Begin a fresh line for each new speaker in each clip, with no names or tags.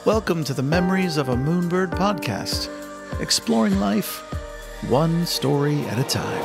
Welcome to the Memories of a Moonbird podcast, exploring life one story at a time.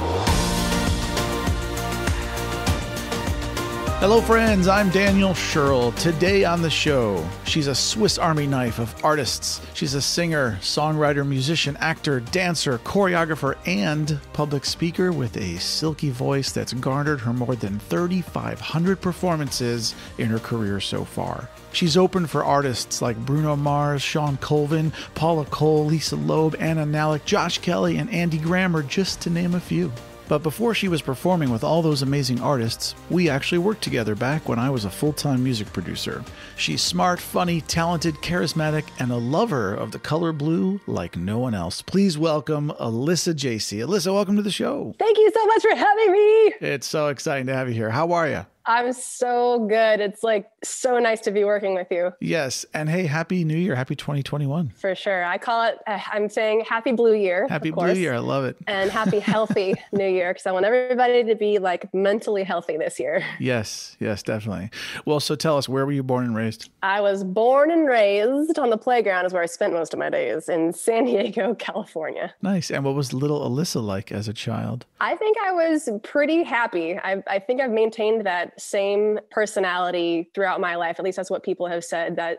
Hello friends, I'm Daniel Scherl. Today on the show, she's a Swiss Army knife of artists. She's a singer, songwriter, musician, actor, dancer, choreographer, and public speaker with a silky voice that's garnered her more than 3,500 performances in her career so far. She's opened for artists like Bruno Mars, Shawn Colvin, Paula Cole, Loeb, Nalick, Josh Kelley, and Andy Grammer, just to name a few. But before she was performing with all those amazing artists, we actually worked together back when I was a full-time music producer. She's smart, funny, talented, charismatic, and a lover of the color blue like no one else. Please welcome Alyssa Jacey. Alyssa, welcome to the show.
Thank you so much for having me.
It's so exciting to have you here. How are you?
I'm so good. It's like so nice to be working with you.
Yes. And hey, Happy New Year. Happy 2021.
For sure. I call it, I'm saying Happy Blue Year.
Happy Blue Year. I love it.
And Happy Healthy New Year, because I want everybody to be like mentally healthy this year.
Yes. Yes, definitely. Well, so tell us, where were you born and raised?
I was born and raised on the playground is where I spent most of my days in San Diego, California.
Nice. And what was little Alyssa like as a child?
I think I was pretty happy. I think I've maintained that same personality throughout my life. At least that's what people have said that,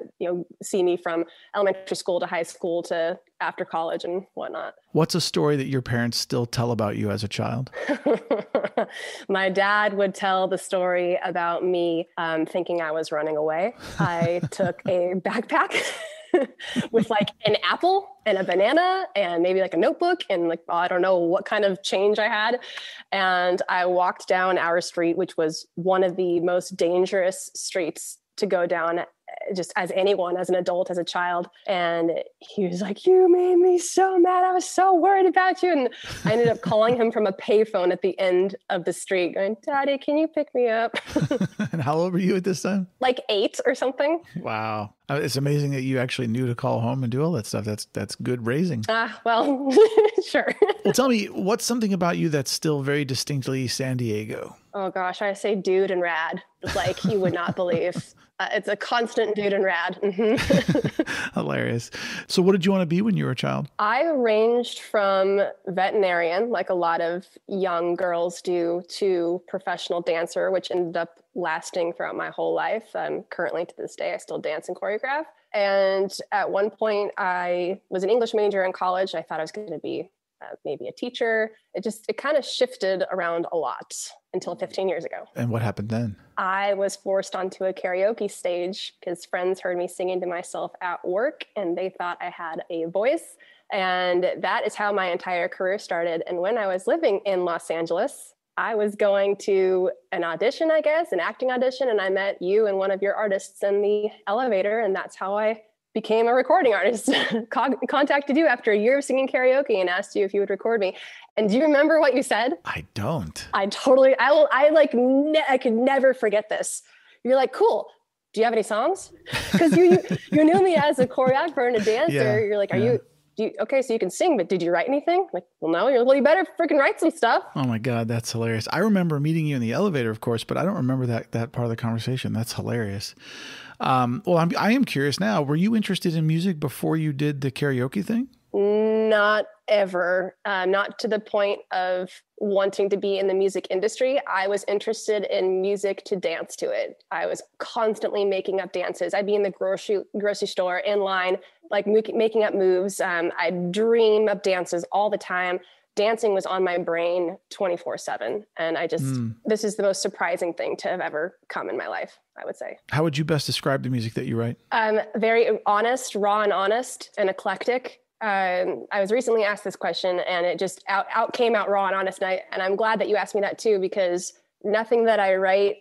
see me from elementary school to high school to after college and whatnot.
What's a story that your parents still tell about you as a child?
My dad would tell the story about me thinking I was running away. I took a backpack with like an apple and a banana and maybe like a notebook and like, I don't know what kind of change I had. And I walked down our street, which was one of the most dangerous streets to go down just as anyone, as an adult, as a child. And he was like, "You made me so mad. I was so worried about you." And I ended up calling him from a payphone at the end of the street going, "Daddy, can you pick me up?"
And how old were you at this time?
Like 8 or something.
Wow. It's amazing that you actually knew to call home and do all that stuff. That's good raising.
Well, sure.
Well, tell me, what's something about you that's still very distinctly San Diego?
Oh gosh, I say dude and rad. Like you would not believe. It's a constant dude and rad. Mm-hmm.
Hilarious. So what did you want to be when you were a child?
I ranged from veterinarian, like a lot of young girls do, to professional dancer, which ended up lasting throughout my whole life. Currently to this day, I still dance and choreograph. And at one point I was an English major in college. I thought I was going to be maybe a teacher. It kind of shifted around a lot until 15 years ago.
And what happened then?
I was forced onto a karaoke stage because friends heard me singing to myself at work and they thought I had a voice. And that is how my entire career started. And when I was living in Los Angeles, I was going to an audition, I guess, an acting audition. And I met you and one of your artists in the elevator. And that's how I became a recording artist. Contacted you after a year of singing karaoke and asked you if you would record me. And do you remember what you said?
I don't.
I could never forget this. You're like, "Cool. Do you have any songs?" Because you knew me as a choreographer and a dancer.
Yeah,
You're like, okay, so you can sing, but did you write anything? Like, well, no. You're like, well, you better freaking write some stuff.
Oh my God, that's hilarious. I remember meeting you in the elevator, of course, but I don't remember that part of the conversation. That's hilarious. Well, I am curious now. Were you interested in music before you did the karaoke thing?
Not ever. Not to the point of wanting to be in the music industry. I was interested in music to dance to it. I was constantly making up dances. I'd be in the grocery store in line, like making up moves. I dream of dances all the time. Dancing was on my brain 24/7. And this is the most surprising thing to have ever come in my life, I would say.
How would you best describe the music that you write?
Very honest, raw and honest and eclectic. I was recently asked this question and it just came out raw and honest. And I'm glad that you asked me that too, because nothing that I write,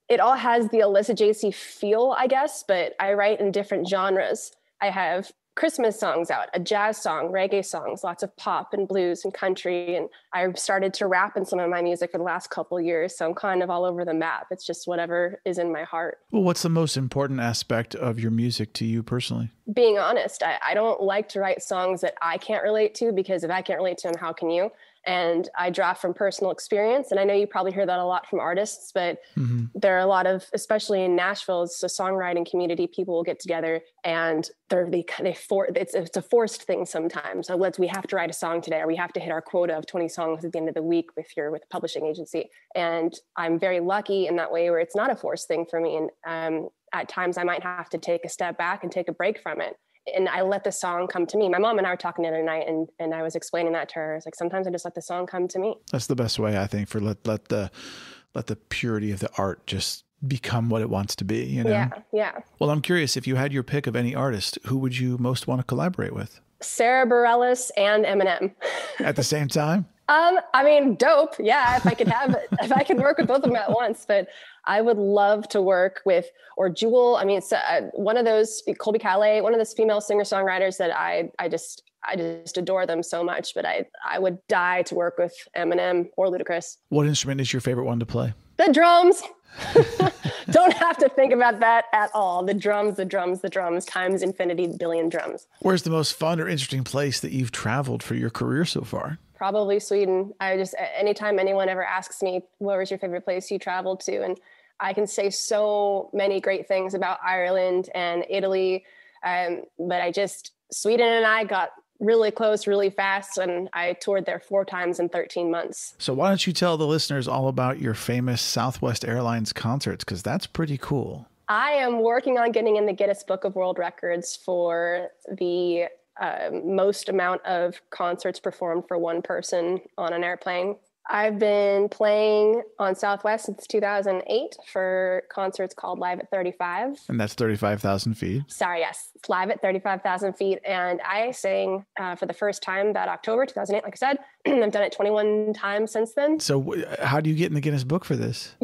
it all has the Alyssa Jacey feel, I guess, but I write in different genres. I have Christmas songs out, a jazz song, reggae songs, lots of pop and blues and country. And I started to rap in some of my music for the last couple of years. So I'm kind of all over the map. It's just whatever is in my heart.
Well, what's the most important aspect of your music to you personally?
Being honest, I don't like to write songs that I can't relate to, because if I can't relate to them, how can you? And I draw from personal experience. And I know you probably hear that a lot from artists, but there are a lot of, especially in Nashville, it's a songwriting community. People will get together and it's a forced thing sometimes. So we have to write a song today, or we have to hit our quota of 20 songs at the end of the week if you're with a publishing agency. And I'm very lucky in that way where it's not a forced thing for me. And at times I might have to take a step back and take a break from it. And I let the song come to me. My mom and I were talking the other night, and I was explaining that to her. It's like, sometimes I just let the song come to me.
That's the best way, I think, for let the purity of the art just become what it wants to be, you know?
Yeah, yeah.
Well, I'm curious, if you had your pick of any artist, who would you most want to collaborate with?
Sarah Bareilles and Eminem.
At the same time?
I mean, dope. Yeah, if I could work with both of them at once, but I would love to work with, or Jewel. I mean, it's one of those, Colby Calais, one of those female singer-songwriters that I just adore them so much, but I would die to work with Eminem or Ludacris.
What instrument is your favorite one to play?
The drums. Don't have to think about that at all. The drums times infinity billion drums.
Where's the most fun or interesting place that you've traveled for your career so far?
Probably Sweden. Anytime anyone ever asks me, what was your favorite place you traveled to? And I can say so many great things about Ireland and Italy. But Sweden and I got really close really fast, and I toured there 4 times in 13 months.
So why don't you tell the listeners all about your famous Southwest Airlines concerts? Because that's pretty cool. I
am working on getting in the Guinness Book of World Records for the most amount of concerts performed for one person on an airplane. I've been playing on Southwest since 2008 for concerts called Live at 35.
And that's 35,000 feet.
Sorry, yes. It's Live at 35,000 feet. And I sang for the first time that October 2008, like I said. I've done it 21 times since then.
So how do you get in the Guinness Book for this?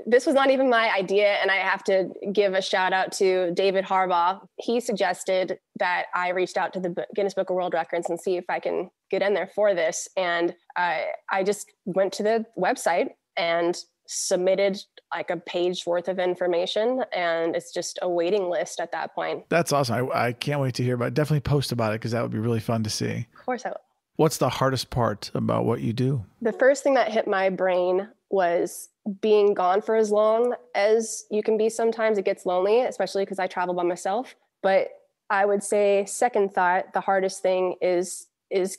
This was not even my idea. And I have to give a shout out to David Harbaugh. He suggested that I reached out to the Guinness Book of World Records and see if I can get in there for this. And I just went to the website and submitted like a page worth of information, and it's just a waiting list at that point.
That's awesome. I can't wait to hear about it. Definitely post about it, because that would be really fun to see.
Of course I will.
What's the hardest part about what you do?
The first thing that hit my brain was being gone for as long as you can be. Sometimes it gets lonely, especially because I travel by myself. But I would say, second thought, the hardest thing is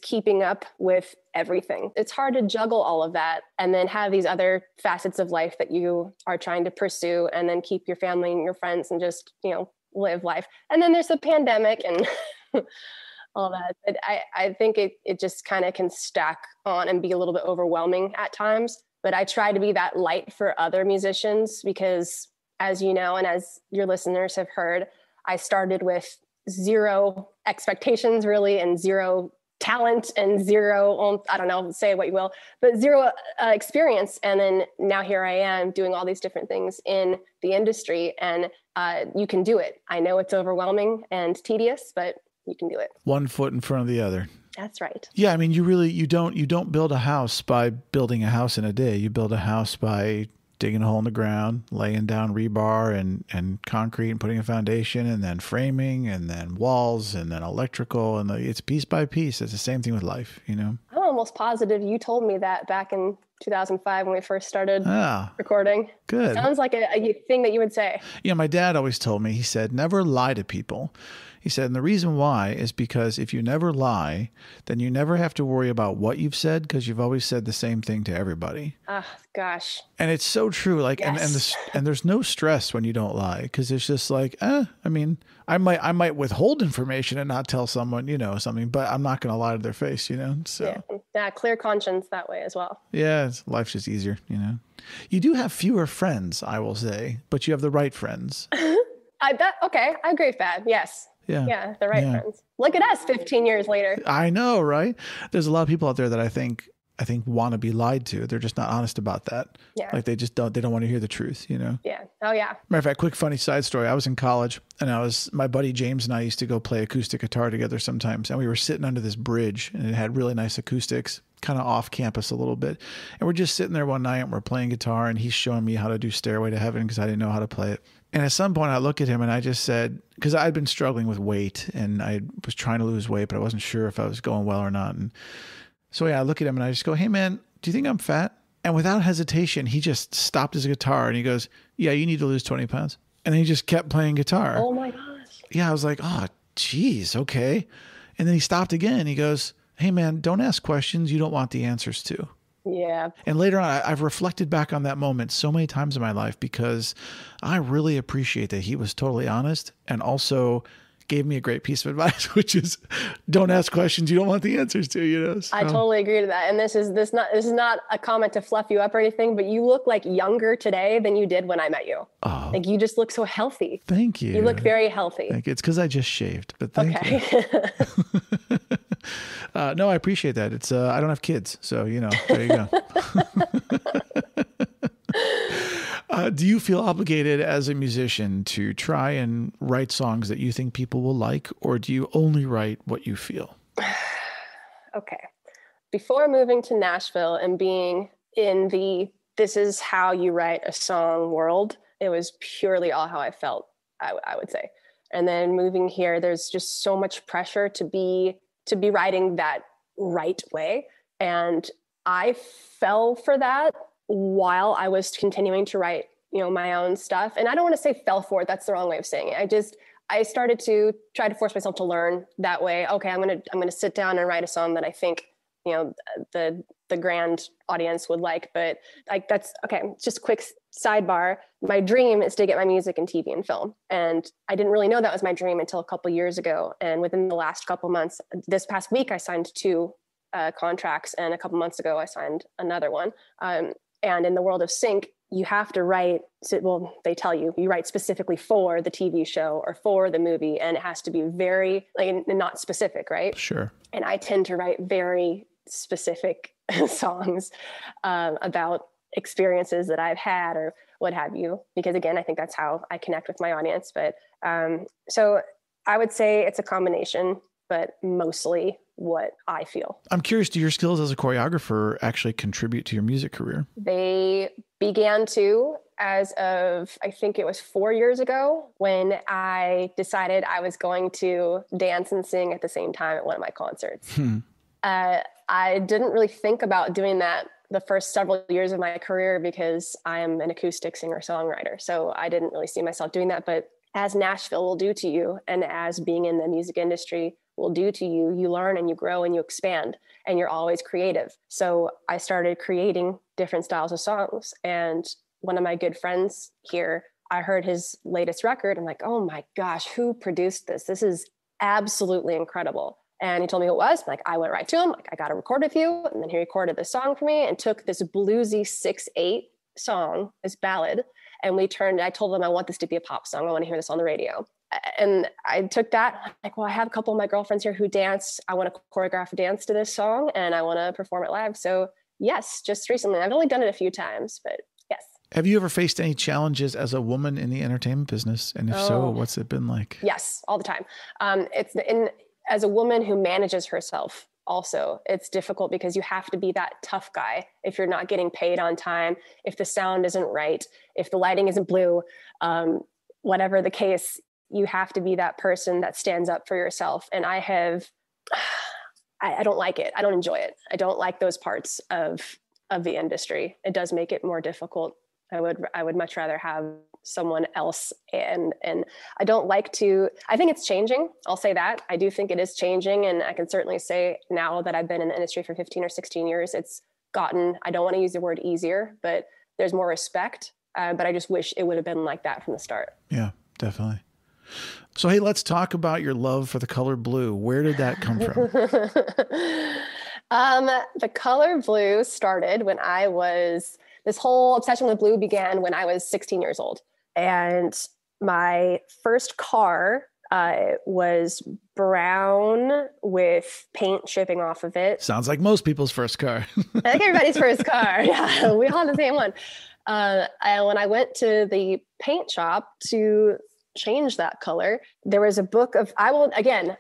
keeping up with everything. It's hard to juggle all of that and then have these other facets of life that you are trying to pursue, and then keep your family and your friends and just, live life. And then there's the pandemic and all that. But I think it just kind of can stack on and be a little bit overwhelming at times. But I try to be that light for other musicians, because as you know, and as your listeners have heard, I started with 0 expectations really, and 0 talent, and 0, I don't know, say what you will, but 0 experience. And then now here I am doing all these different things in the industry, and you can do it. I know it's overwhelming and tedious, but you can do it.
One foot in front of the other. That's
right.
Yeah. I mean, you don't build a house by building a house in a day. You build a house by digging a hole in the ground, laying down rebar and concrete and putting a foundation, and then framing, and then walls, and then electrical, and it's piece by piece. It's the same thing with life, I'm
almost positive you told me that back in 2005 when we first started recording.
Good.
Sounds like a thing that you would say.
Yeah, my dad always told me, he said, never lie to people. He said, and the reason why is because if you never lie, then you never have to worry about what you've said, because you've always said the same thing to everybody.
Gosh.
And it's so true. Like, yes. and there's no stress when you don't lie, because it's just like, I mean, I might withhold information and not tell someone, something, but I'm not going to lie to their face, So
yeah, clear conscience that way as well.
Yeah, life's just easier, You do have fewer friends, I will say, but you have the right friends.
Okay, I agree with that. Yes. Yeah, the right friends. Look at us 15 years later.
I know, right? There's a lot of people out there that I think want to be lied to. They're just not honest about that.
Yeah.
Like they don't want to hear the truth,
Yeah. Oh yeah.
Matter of fact, quick funny side story. I was in college, and my buddy James and I used to go play acoustic guitar together sometimes. And we were sitting under this bridge, and it had really nice acoustics, kind of off campus a little bit. And we're just sitting there one night, and we're playing guitar, and he's showing me how to do Stairway to Heaven, because I didn't know how to play it. And at some point I look at him and I just said, because I'd been struggling with weight and I was trying to lose weight, but I wasn't sure if I was going well or not. And So yeah, I look at him and I just go, hey man, do you think I'm fat? And without hesitation, he just stopped his guitar and he goes, yeah, you need to lose 20 pounds. And then he just kept playing guitar.
Oh my gosh.
Yeah, I was like, oh, geez, okay. And then he stopped again. He goes, hey man, don't ask questions you don't want the answers to.
Yeah.
And later on, I've reflected back on that moment so many times in my life because I really appreciate that he was totally honest and also gave me a great piece of advice, which is don't ask questions you don't want the answers to, you know? So.
I totally agree to that. And this is not a comment to fluff you up or anything, but you look like younger today than you did when I met you. Oh. Like you just look so healthy.
Thank you.
You look very healthy.
Thank you. It's because I just shaved, but thank you. No, I appreciate that. It's I don't have kids, so you know, there you go. Do you feel obligated as a musician to try and write songs that you think people will like, or do you only write what you feel?
Okay. Before moving to Nashville and being in the this is how you write a song world, it was purely all how I felt, I would say. And then moving here, there's just so much pressure to be writing that right way. And I fell for that while I was continuing to write, my own stuff. And I don't want to say fell for it. That's the wrong way of saying it. I started to try to force myself to learn that way. Okay, I'm going to sit down and write a song that I think, the grand audience would like, but like, that's okay. Just a quick sidebar. My dream is to get my music in TV and film. And I didn't really know that was my dream until a couple years ago. And within the last couple months, this past week, I signed 2 contracts. And a couple months ago, I signed another one. And in the world of sync, you have to write, they tell you write specifically for the TV show or for the movie, and it has to be very not specific, right?
Sure.
And I tend to write very specific songs about experiences that I've had or what have you, because again, I think that's how I connect with my audience. But so I would say it's a combination, but mostly what I feel.
I'm curious, do your skills as a choreographer actually contribute to your music career?
They began to, as of, I think it was 4 years ago, when I decided I was going to dance and sing at the same time at one of my concerts. I didn't really think about doing that the first several years of my career because I am an acoustic singer-songwriter. So I didn't really see myself doing that. But as Nashville will do to you, and as being in the music industry will do to you, you learn and you grow and you expand, and you're always creative. So I started creating different styles of songs. And one of my good friends here, I heard his latest record. I'm like, oh my gosh, who produced this? This is absolutely incredible. And he told me who it was. Like, I went right to him. Like, I got to record with you. And then he recorded this song for me and took this bluesy 6/8 song, this ballad. And I told him, I want this to be a pop song. I want to hear this on the radio. And I took that, like, well, I have a couple of my girlfriends here who dance. I want to choreograph a dance to this song and I want to perform it live. So yes, just recently. I've only done it a few times, but yes.
Have you ever faced any challenges as a woman in the entertainment business? And if so, what's it been like?
Yes, all the time. As a woman who manages herself, also, it's difficult because you have to be that tough guy if you're not getting paid on time, if the sound isn't right, if the lighting isn't blue, whatever the case, you have to be that person that stands up for yourself. And I don't like it. I don't enjoy it. I don't like those parts of the industry. It does make it more difficult. I would much rather have someone else. And I don't like to, I think it's changing. I'll say that. I do think it is changing. And I can certainly say now that I've been in the industry for 15 or 16 years, it's gotten, I don't want to use the word easier, but there's more respect. But I just wish it would have been like that from the start.
Yeah, definitely. So, hey, let's talk about your love for the color blue. Where did that come from?
The color blue started when this whole obsession with blue began when I was 16 years old. And my first car was brown with paint shipping off of it.
Sounds like most people's first car.
I think everybody's first car. Yeah, we all have the same one. And when I went to the paint shop to change that color, there was a book of, I can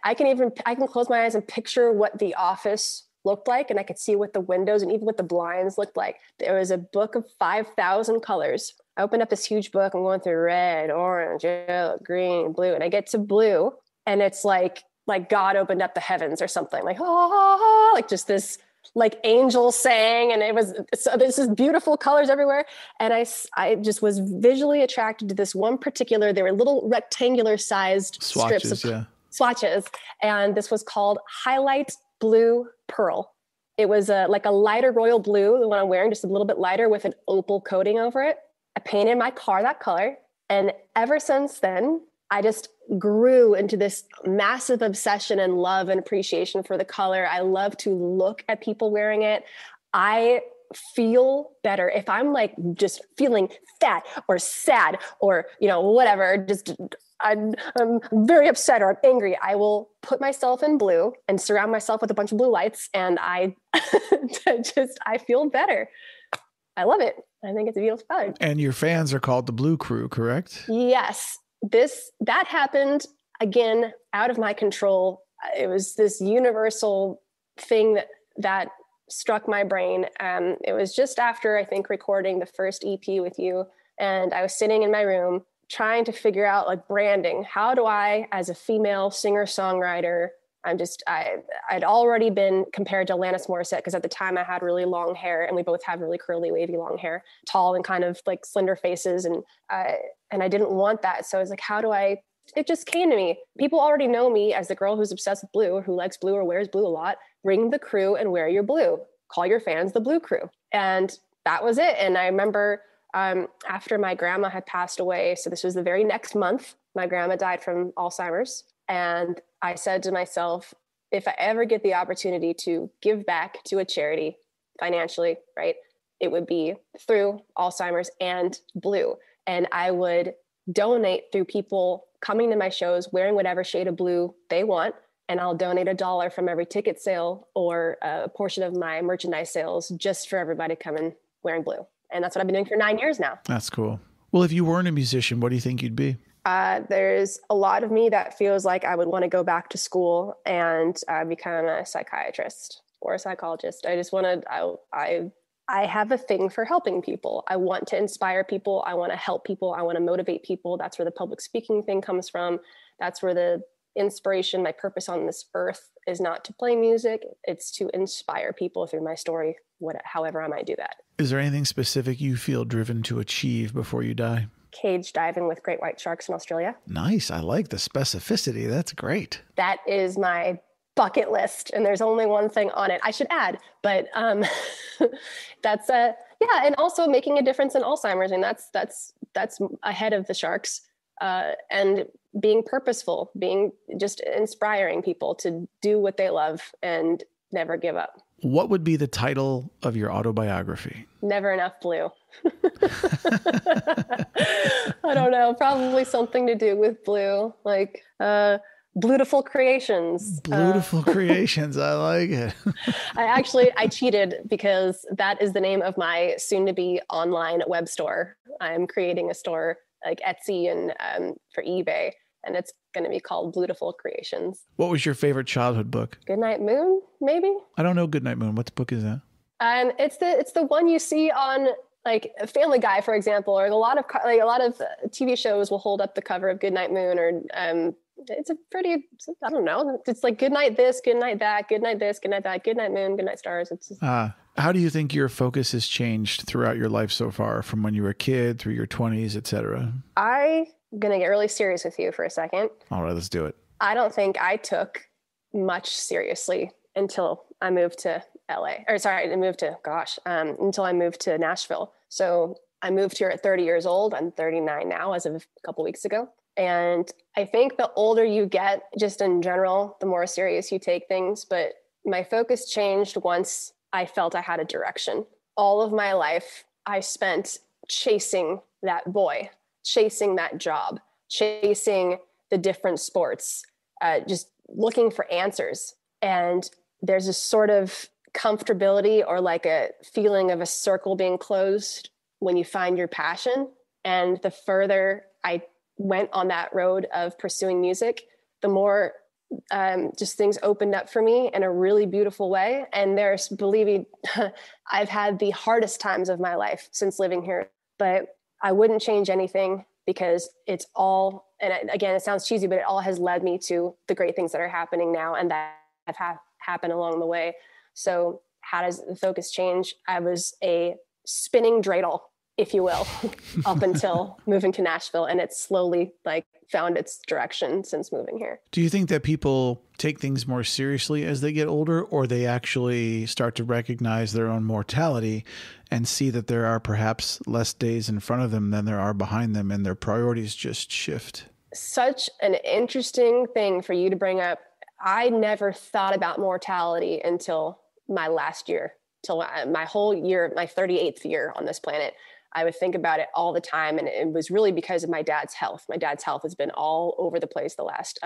close my eyes and picture what the office looked like, and I could see what the windows and even what the blinds looked like. There was a book of 5,000 colors. I opened up this huge book. I'm going through red, orange, yellow, green, blue, and I get to blue, and it's like God opened up the heavens or something. Like, oh, like just this like angels sang, and so this is beautiful colors everywhere. And I just was visually attracted to this one particular, they were little rectangular sized strips of swatches. And this was called Highlight Blue Pearl. It was like a lighter royal blue, the one I'm wearing, just a little bit lighter with an opal coating over it. I painted my car that color. And ever since then, I just grew into this massive obsession and love and appreciation for the color. I love to look at people wearing it. I feel better if I'm like just feeling fat or sad or, whatever, just I'm very upset or I'm angry. I will put myself in blue and surround myself with a bunch of blue lights. And I feel better. I love it. I think it's a beautiful color.
And your fans are called the Blue Crew, correct?
Yes. That happened again, out of my control. It was this universal thing that struck my brain. It was just after, I think, recording the first EP with you. And I was sitting in my room trying to figure out like branding. How do I, as a female singer-songwriter, I'd already been compared to Alanis Morissette because at the time I had really long hair, and we both have really curly, wavy, long hair, tall and kind of like slender faces. And I didn't want that. So I was like, it just came to me. People already know me as the girl who's obsessed with blue or who likes blue or wears blue a lot. Bring the crew and wear your blue. Call your fans the Blue Crew. And that was it. And I remember after my grandma had passed away, so this was the very next month, my grandma died from Alzheimer's. And I said to myself, if I ever get the opportunity to give back to a charity financially, right, it would be through Alzheimer's and blue. And I would donate through people coming to my shows, wearing whatever shade of blue they want. And I'll donate $1 from every ticket sale or a portion of my merchandise sales just for everybody coming wearing blue. And that's what I've been doing for 9 years now.
That's cool. Well, if you weren't a musician, what do you think you'd be?
There's a lot of me that feels like I would want to go back to school and become a psychiatrist or a psychologist. I just want to, I have a thing for helping people. I want to inspire people. I want to help people. I want to motivate people. That's where the public speaking thing comes from. That's where the inspiration, my purpose on this earth is not to play music. It's to inspire people through my story, however I might do that.
Is there anything specific you feel driven to achieve before you die?
Cage diving with great white sharks in Australia.
Nice. I like the specificity. That's great.
That is my bucket list. And there's only one thing on it I should add, but that's and also making a difference in Alzheimer's. And that's ahead of the sharks. And being purposeful, being just inspiring people to do what they love and never give up.
What would be the title of your autobiography? Never
Enough Blue. I don't know. Probably something to do with blue, like Beautiful Creations.
Beautiful Creations. I like it.
I cheated because that is the name of my soon-to-be online web store. I'm creating a store like Etsy and for eBay, and it's going to be called Beautiful Creations.
What was your favorite childhood book?
Goodnight Moon, maybe?
I don't know Goodnight Moon. What book is that?
It's the one you see on like Family Guy, for example, or a lot of TV shows will hold up the cover of Goodnight Moon, or it's a pretty, I don't know. It's like goodnight this, goodnight that, goodnight this, goodnight that, goodnight moon, goodnight stars. It's just...
How do you think your focus has changed throughout your life so far, from when you were a kid through your 20s, etc.? I'm
going to get really serious with you for a second.
All right, let's do it.
I don't think I took much seriously until I moved to until I moved to Nashville. So I moved here at 30 years old. I'm 39 now as of a couple weeks ago. And I think the older you get, just in general, the more serious you take things. But my focus changed once I felt I had a direction. All of my life, I spent chasing that boy, chasing that job, chasing the different sports, just looking for answers. And there's a sort of comfortability or like a feeling of a circle being closed when you find your passion. And the further I went on that road of pursuing music, the more just things opened up for me in a really beautiful way. And believe me, I've had the hardest times of my life since living here, but I wouldn't change anything because it's all, and again, it sounds cheesy, but it all has led me to the great things that are happening now and that have happened along the way. So how does the focus change? I was a spinning dreidel, if you will, up until moving to Nashville. And it's slowly like found its direction since moving here.
Do you think that people take things more seriously as they get older, or they actually start to recognize their own mortality and see that there are perhaps less days in front of them than there are behind them, and their priorities just shift?
Such an interesting thing for you to bring up. I never thought about mortality until my last year, till my whole year, my 38th year on this planet. I would think about it all the time. And it was really because of my dad's health. My dad's health has been all over the place the last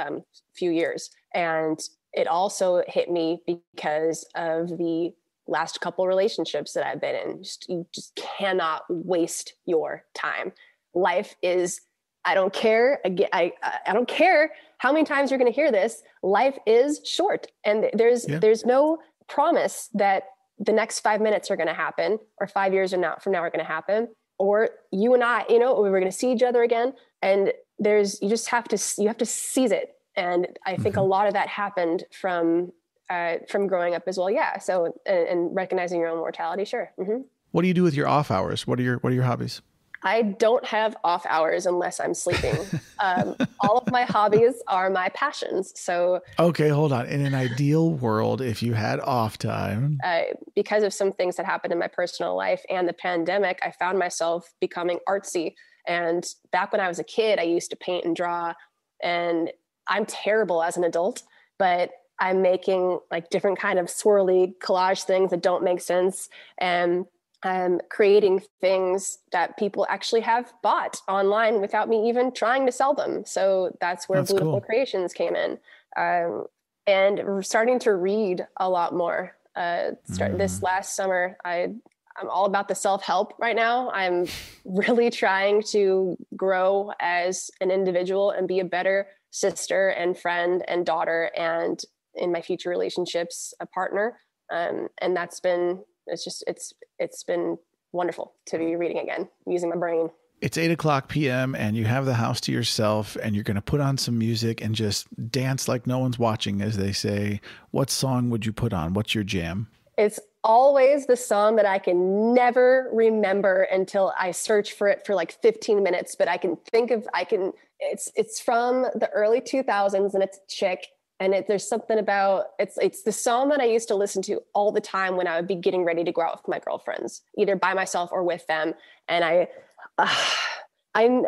few years. And it also hit me because of the last couple relationships that I've been in. You just cannot waste your time. Life is, I don't care. I don't care how many times you're going to hear this. Life is short. And there's no promise that the next 5 minutes are going to happen, or 5 years from now are going to happen, or you and I, we're going to see each other again. And you have to seize it. And I think a lot of that happened from growing up as well. Yeah. So, and recognizing your own mortality. Sure. Mm-hmm.
What do you do with your off hours? What are your hobbies?
I don't have off hours unless I'm sleeping. All of my hobbies are my passions. So,
okay, hold on. In an ideal world, if you had off time,
because of some things that happened in my personal life and the pandemic, I found myself becoming artsy. And back when I was a kid, I used to paint and draw, and I'm terrible as an adult, but I'm making like different kind of swirly collage things that don't make sense. And creating things that people actually have bought online without me even trying to sell them. So that's where Beautiful
cool.
Creations came in. And we're starting to read a lot more. This last summer, I'm all about the self-help right now. I'm really trying to grow as an individual and be a better sister and friend and daughter, and in my future relationships, a partner. And that's been, it's been wonderful to be reading again, using my brain.
It's 8:00 p.m. and you have the house to yourself, and you're going to put on some music and just dance like no one's watching, as they say. What song would you put on? What's your jam?
It's always the song that I can never remember until I search for it for like 15 minutes, but it's from the early 2000s, and it's Chick. And there's something about, it's the song that I used to listen to all the time when I would be getting ready to go out with my girlfriends, either by myself or with them. And I can't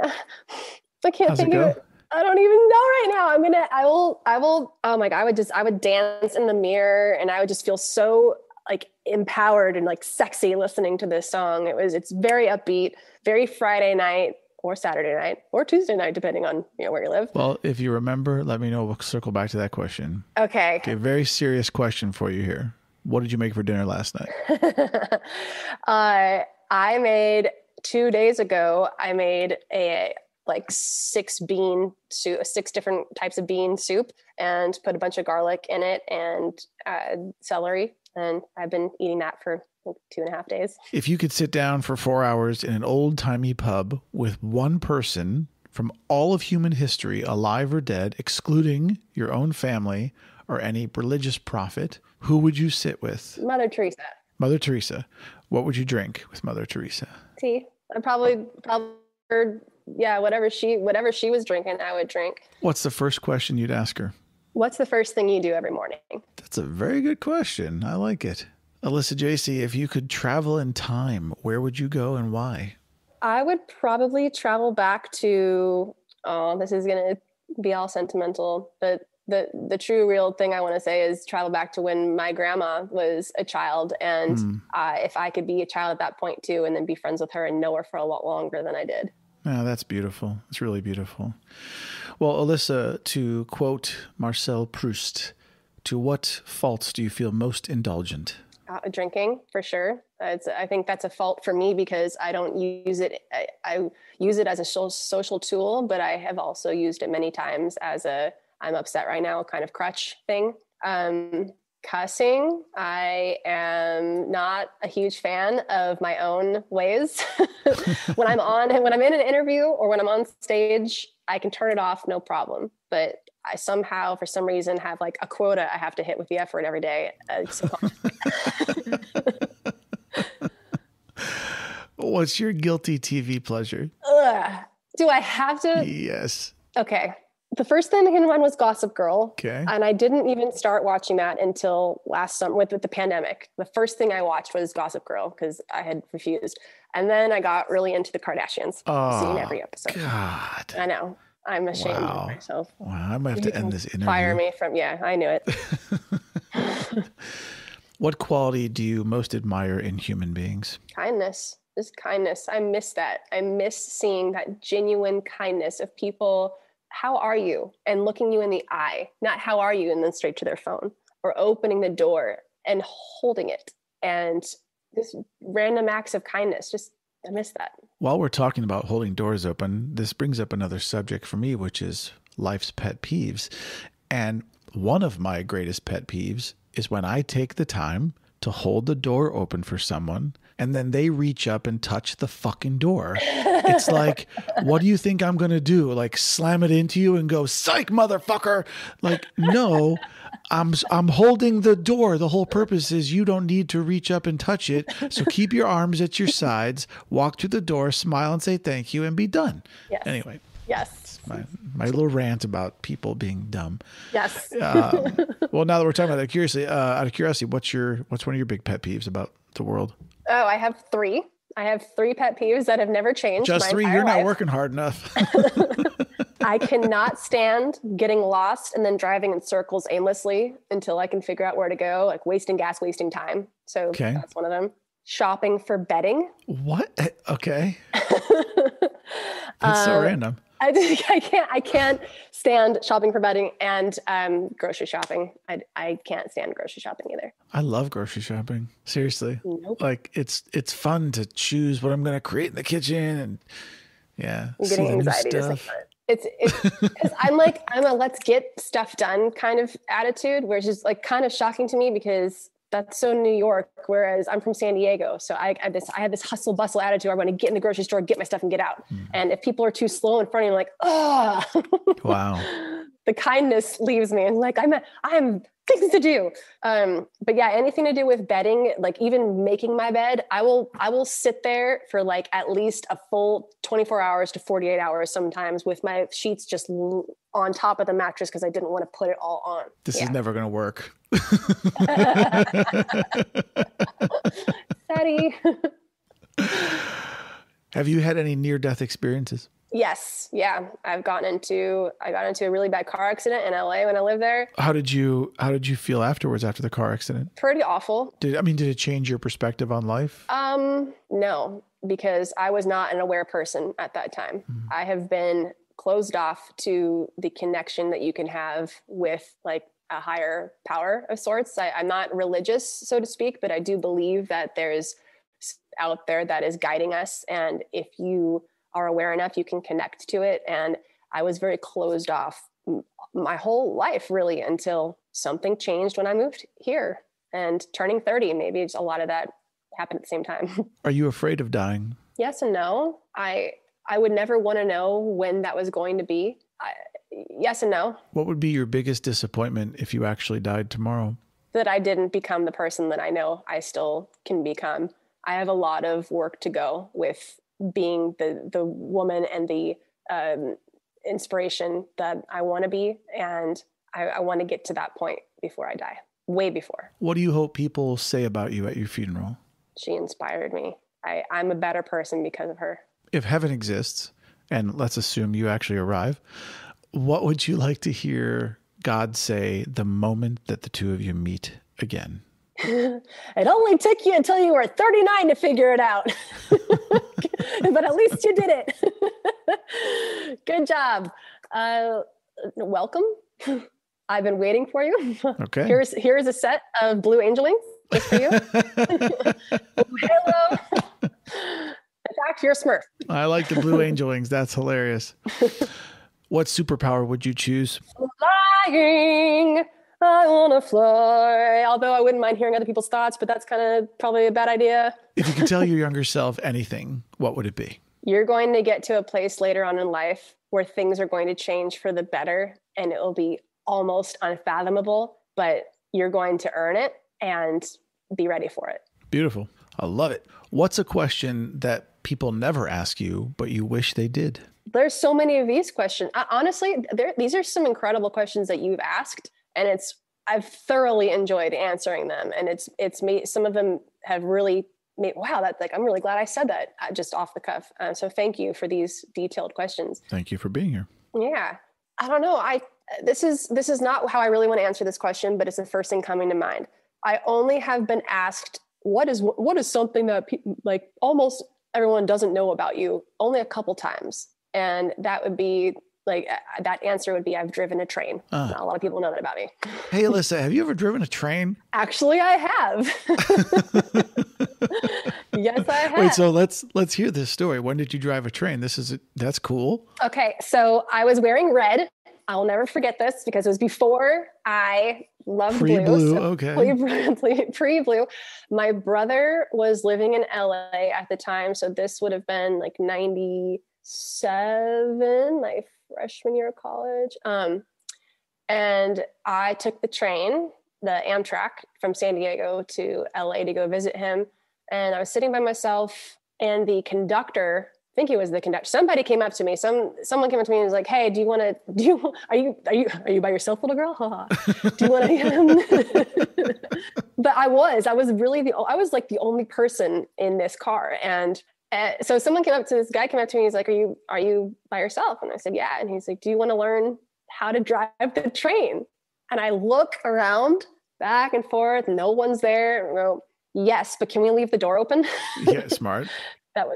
think of it. I don't even know right now. I will, oh my God, I would dance in the mirror, and I would just feel so like empowered and like sexy listening to this song. It's very upbeat, very Friday night, or Saturday night, or Tuesday night, depending on where you live.
Well, if you remember, let me know. We'll circle back to that question.
Okay.
Very serious question for you here. What did you make for dinner last night?
I made 2 days ago. I made a like 6 different types of bean soup, and put a bunch of garlic in it and celery. And I've been eating that for 2.5 days.
If you could sit down for 4 hours in an old-timey pub with one person from all of human history, alive or dead, excluding your own family or any religious prophet, who would you sit with?
Mother Teresa.
Mother Teresa. What would you drink with Mother Teresa?
Tea. I probably whatever she was drinking, I would drink.
What's the first question you'd ask her?
What's the first thing you do every morning?
That's a very good question. I like it. Alyssa Jacey, if you could travel in time, where would you go and why?
I would probably travel back to, this is going to be all sentimental, but the true real thing I want to say is travel back to when my grandma was a child. And if I could be a child at that point too, and then be friends with her and know her for a lot longer than I did.
Oh, that's beautiful. It's really beautiful. Well, Alyssa, to quote Marcel Proust, to what faults do you feel most indulgent?
Drinking, for sure. I think that's a fault for me because I don't use it. I use it as a social tool, but I have also used it many times as I'm upset right now kind of crutch thing. Cussing, I am not a huge fan of my own ways. when I'm in an interview or when I'm on stage, I can turn it off, no problem. But I somehow, for some reason, have like a quota I have to hit with the F word every day.
What's your guilty TV pleasure?
Do I have to?
Yes.
Okay. The first thing that came to mind was Gossip Girl.
Okay.
And I didn't even start watching that until last summer with the pandemic. The first thing I watched was Gossip Girl because I had refused. And then I got really into the Kardashians. I've seen every episode.
God.
I know. I'm ashamed of myself.
Wow. I might have to end this interview.
Fire me from, I knew it.
What quality do you most admire in human beings?
Kindness. Just kindness. I miss that. I miss seeing that genuine kindness of people. How are you? And looking you in the eye, not how are you? And then straight to their phone, or opening the door and holding it. And this random acts of kindness. I miss that.
While we're talking about holding doors open, this brings up another subject for me, which is life's pet peeves. And one of my greatest pet peeves is when I take the time to hold the door open for someone and then they reach up and touch the fucking door. It's like, what do you think I'm going to do? Like slam it into you and go, psych, motherfucker. Like, no, I'm holding the door. The whole purpose is you don't need to reach up and touch it. So keep your arms at your sides, walk through the door, smile and say thank you and be done.
Yes.
Anyway.
Yes.
My little rant about people being dumb.
Yes.
Well, now that we're talking about that, out of curiosity, what's one of your big pet peeves about the world?
Oh, I have 3. I have 3 pet peeves that have never changed.
Just 3? You're not working hard enough.
I cannot stand getting lost and then driving in circles aimlessly until I can figure out where to go, like wasting gas, wasting time. So That's one of them. Shopping for bedding.
What? Okay. That's so random.
I can't stand shopping for bedding and grocery shopping. I can't stand grocery shopping either. I
love grocery shopping. Seriously.
Nope.
Like it's fun to choose what I'm going to create in the kitchen and
I'm getting anxiety just like that. It's because I'm a let's get stuff done kind of attitude, which is like kind of shocking to me because that's so New York, whereas I'm from San Diego. So I have this hustle bustle attitude where I want to get in the grocery store, get my stuff and get out. And if people are too slow in front of you, I'm like, oh,
wow.
The kindness leaves me and like, I'm things to do. But yeah, anything to do with bedding, like even making my bed, I will sit there for like at least a full 24 hours to 48 hours sometimes with my sheets just on top of the mattress because I didn't want to put it all on.
This is never going to work.
Sadie.
Have you had any near-death experiences?
Yes. Yeah. I got into a really bad car accident in LA when I lived there.
How did you feel afterwards after the car accident?
Pretty awful.
Did it change your perspective on life?
No, because I was not an aware person at that time. I have been closed off to the connection that you can have with like a higher power of sorts. I'm not religious, so to speak, but I do believe that there's out there that is guiding us. And if you are aware enough, you can connect to it. And I was very closed off my whole life, really, until something changed when I moved here and turning 30. Maybe it's a lot of that happened at the same time.
Are you afraid of dying?
Yes and no. I would never want to know when that was going to be. Yes and no.
What would be your biggest disappointment if you actually died tomorrow?
That I didn't become the person that I know I still can become. I have a lot of work to go with being the woman and the inspiration that I want to be. And I want to get to that point before I die, way before.
What do you hope people say about you at your funeral?
She inspired me. I'm a better person because of her.
If heaven exists, and let's assume you actually arrive, what would you like to hear God say the moment that the two of you meet again?
It only took you until you were 39 to figure it out. But at least you did it. Good job. Welcome. I've been waiting for you.
Okay.
Here's a set of blue angel wings just for you. Hello. In fact, you're a Smurf.
I like the blue angel wings. That's hilarious. What superpower would you choose?
Flying. I want to fly. Although I wouldn't mind hearing other people's thoughts, but that's kind of probably a bad idea.
If you could tell your younger self anything, what would it be?
You're going to get to a place later on in life where things are going to change for the better. and it will be almost unfathomable, but you're going to earn it and be ready for it.
Beautiful. I love it. What's a question that people never ask you, but you wish they did?
There's so many of these questions. Honestly, these are some incredible questions that you've asked, and I've thoroughly enjoyed answering them. And it's made, some of them have really made, wow, that's like, I'm really glad I said that just off the cuff. So thank you for these detailed questions.
Thank you for being here.
Yeah. I don't know. This is not how I really want to answer this question, but it's the first thing coming to mind. I only have been asked, what is something that like almost everyone doesn't know about you, only a couple times. And that would be like, that answer would be, I've driven a train. Not a lot of people know that about me.
Hey, Alyssa, have you ever driven a train?
Actually, I have. Yes, I have.
Wait, so let's hear this story. When did you drive a train? That's cool.
Okay. So I was wearing red. I'll never forget this because it was before I loved blue.
Pre-blue,
So
okay.
Pre-blue. My brother was living in LA at the time. So this would have been like 97, my freshman year of college. And I took the train, the Amtrak from San Diego to LA to go visit him. And I was sitting by myself, and the conductor, I think he was the conductor, somebody came up to me. Someone came up to me and was like, "Hey, are you by yourself, little girl? Do you want to?" But I was like the only person in this car. And so this guy came up to me. He's like, are you by yourself? And I said, yeah. And he's like, do you want to learn how to drive the train? And I look around back and forth. No one's there. I go, yes, but can we leave the door open?
Yeah, smart.
That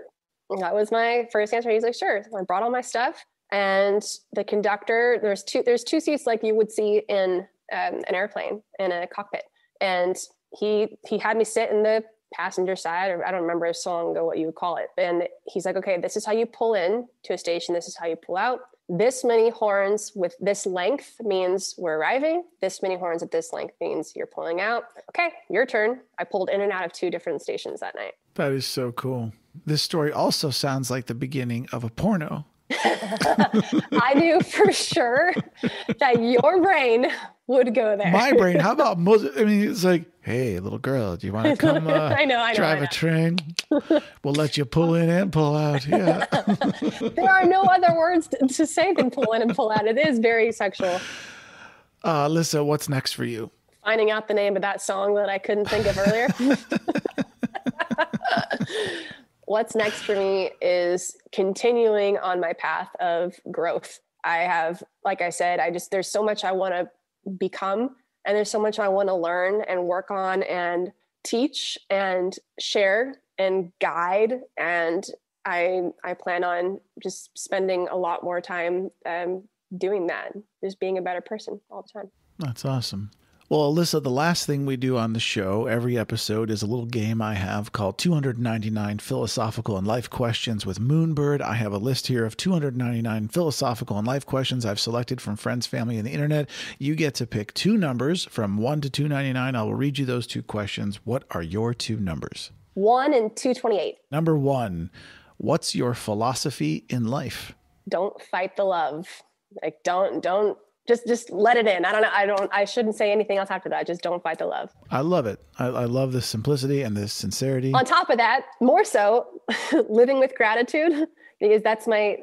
was my first answer. He's like, sure. So I brought all my stuff, and the conductor, there's two seats like you would see in an airplane in a cockpit. And he had me sit in the passenger side, or I don't remember so long ago what you would call it. And he's like, okay, this is how you pull in to a station. This is how you pull out. This many horns with this length means we're arriving. This many horns at this length means you're pulling out. Okay, your turn. I pulled in and out of 2 different stations that night.
That is so cool. This story also sounds like the beginning of a porno.
I knew for sure that your brain would go there.
My brain, how about it's like, hey, little girl, do you want to come drive a train? We'll let you pull in and pull out. Yeah.
There are no other words to say than pull in and pull out. It is very sexual.
Alyssa, what's next for you?
Finding out the name of that song that I couldn't think of earlier. What's next for me is continuing on my path of growth. I have, like I said, there's so much I want to become, and there's so much I want to learn and work on and teach and share and guide. And I plan on just spending a lot more time doing that, just being a better person all the time.
That's awesome. Well, Alyssa, the last thing we do on the show every episode is a little game I have called 299 Philosophical and Life Questions with Moonbird. I have a list here of 299 philosophical and life questions I've selected from friends, family, and the internet. You get to pick 2 numbers from 1 to 299. I will read you those 2 questions. What are your 2 numbers?
1 and 228.
Number 1, what's your philosophy in life?
Don't fight the love. Like, don't. Just let it in. I shouldn't say anything else after that. Just don't fight the love.
I love it. I love the simplicity and the sincerity.
On top of that, more so, living with gratitude, because that's my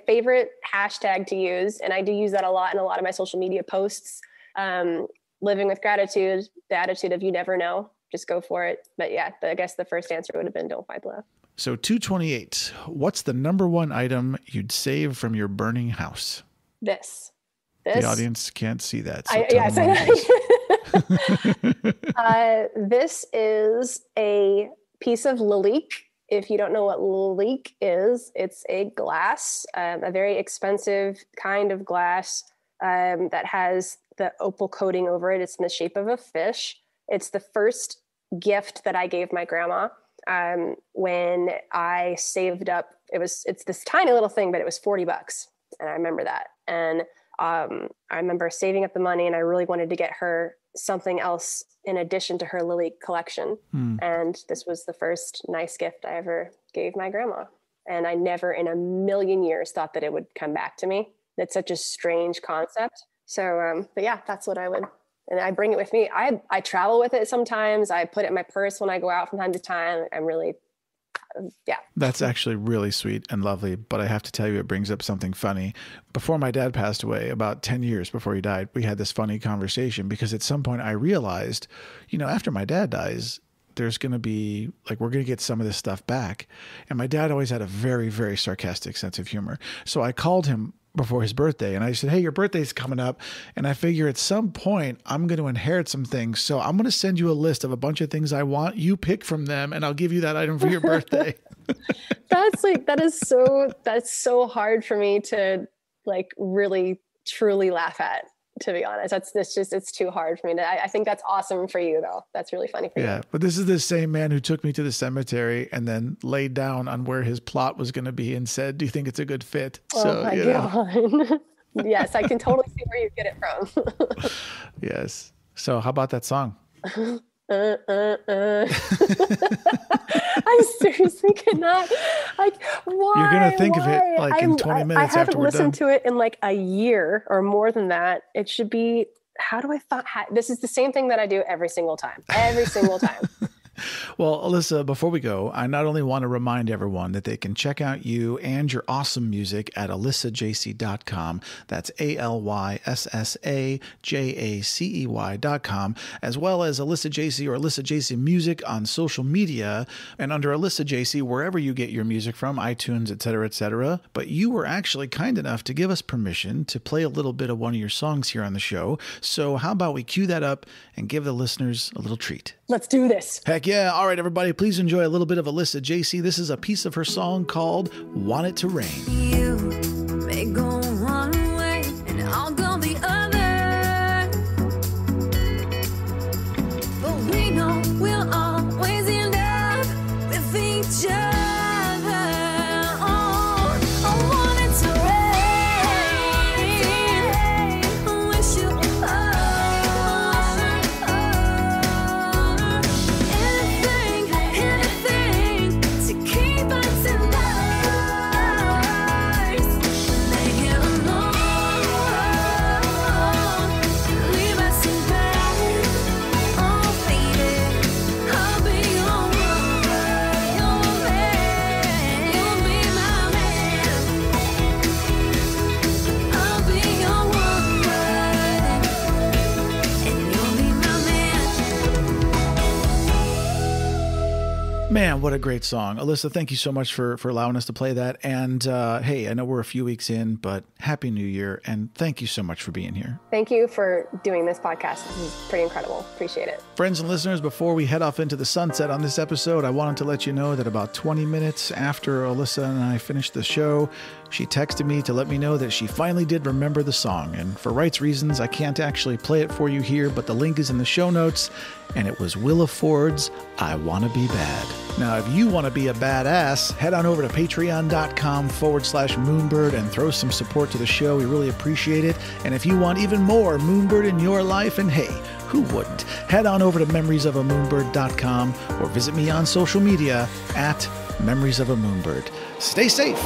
favorite hashtag to use. And I do use that a lot in a lot of my social media posts. Living with gratitude, the attitude of you never know, just go for it. But yeah, I guess the first answer would have been don't fight the love.
So 228, what's the number 1 item you'd save from your burning house?
This.
The audience can't see that. So
this is a piece of Nalick. If you don't know what Nalick is, it's a glass, a very expensive kind of glass that has the opal coating over it. It's in the shape of a fish. It's the first gift that I gave my grandma when I saved up. It's this tiny little thing, but it was $40, and I remember that. And I remember saving up the money, and I really wanted to get her something else in addition to her lily collection. And this was the first nice gift I ever gave my grandma. And I never in a million years thought that it would come back to me. It's such a strange concept. So, but yeah, that's what I would, and I bring it with me. I travel with it sometimes. I put it in my purse when I go out from time to time. I'm really, yeah.
That's actually really sweet and lovely. But I have to tell you, it brings up something funny. Before my dad passed away, about 10 years before he died, we had this funny conversation because at some point I realized, after my dad dies, there's going to be we're going to get some of this stuff back. And my dad always had a very, very sarcastic sense of humor. So I called him before his birthday and I said, hey, your birthday's coming up. And I figure at some point I'm going to inherit some things. So I'm going to send you a list of a bunch of things I want. You pick from them and I'll give you that item for your birthday. That's so hard for me to really truly laugh at, to be honest. It's too hard for me I think that's awesome for you though. That's really funny for you. Yeah. But this is the same man who took me to the cemetery and then laid down on where his plot was going to be and said, do you think it's a good fit?
Oh my God. Yes. I can totally see where you get it from.
Yes. So how about that song?
I seriously cannot. Why?
You're gonna think of it in 20 minutes after we're done.
I haven't listened to it in a year or more than that. It should be. How do I find? This is the same thing that I do every single time. Every single time.
Well, Alyssa, before we go, I not only want to remind everyone that they can check out you and your awesome music at alyssajacey.com. That's ALYSSAJACEY.com, as well as Alyssa Jacey or Alyssa Jacey Music on social media and under Alyssa Jacey wherever you get your music from, iTunes, etc., etc. But you were actually kind enough to give us permission to play a little bit of one of your songs here on the show. So how about we cue that up and give the listeners a little treat?
Let's do this.
Heck yeah. All right, everybody, please enjoy a little bit of Alyssa Jacey. This is a piece of her song called Want It to Rain.
You may go one way and I'll go the other, but we know we'll always end up with each other.
Man, what a great song. Alyssa, thank you so much for allowing us to play that. And hey, I know we're a few weeks in, but Happy New Year. And thank you so much for being here.
Thank you for doing this podcast. This is pretty incredible. Appreciate it.
Friends and listeners, before we head off into the sunset on this episode, I wanted to let you know that about 20 minutes after Alyssa and I finished the show, she texted me to let me know that she finally did remember the song. And for rights reasons, I can't actually play it for you here, but the link is in the show notes. And it was Willa Ford's I Wanna Be Bad. Now, if you want to be a badass, head on over to patreon.com/Moonbird and throw some support to the show. We really appreciate it. And if you want even more Moonbird in your life, and hey, who wouldn't? Head on over to memoriesofamoonbird.com or visit me on social media at memoriesofamoonbird. Stay safe.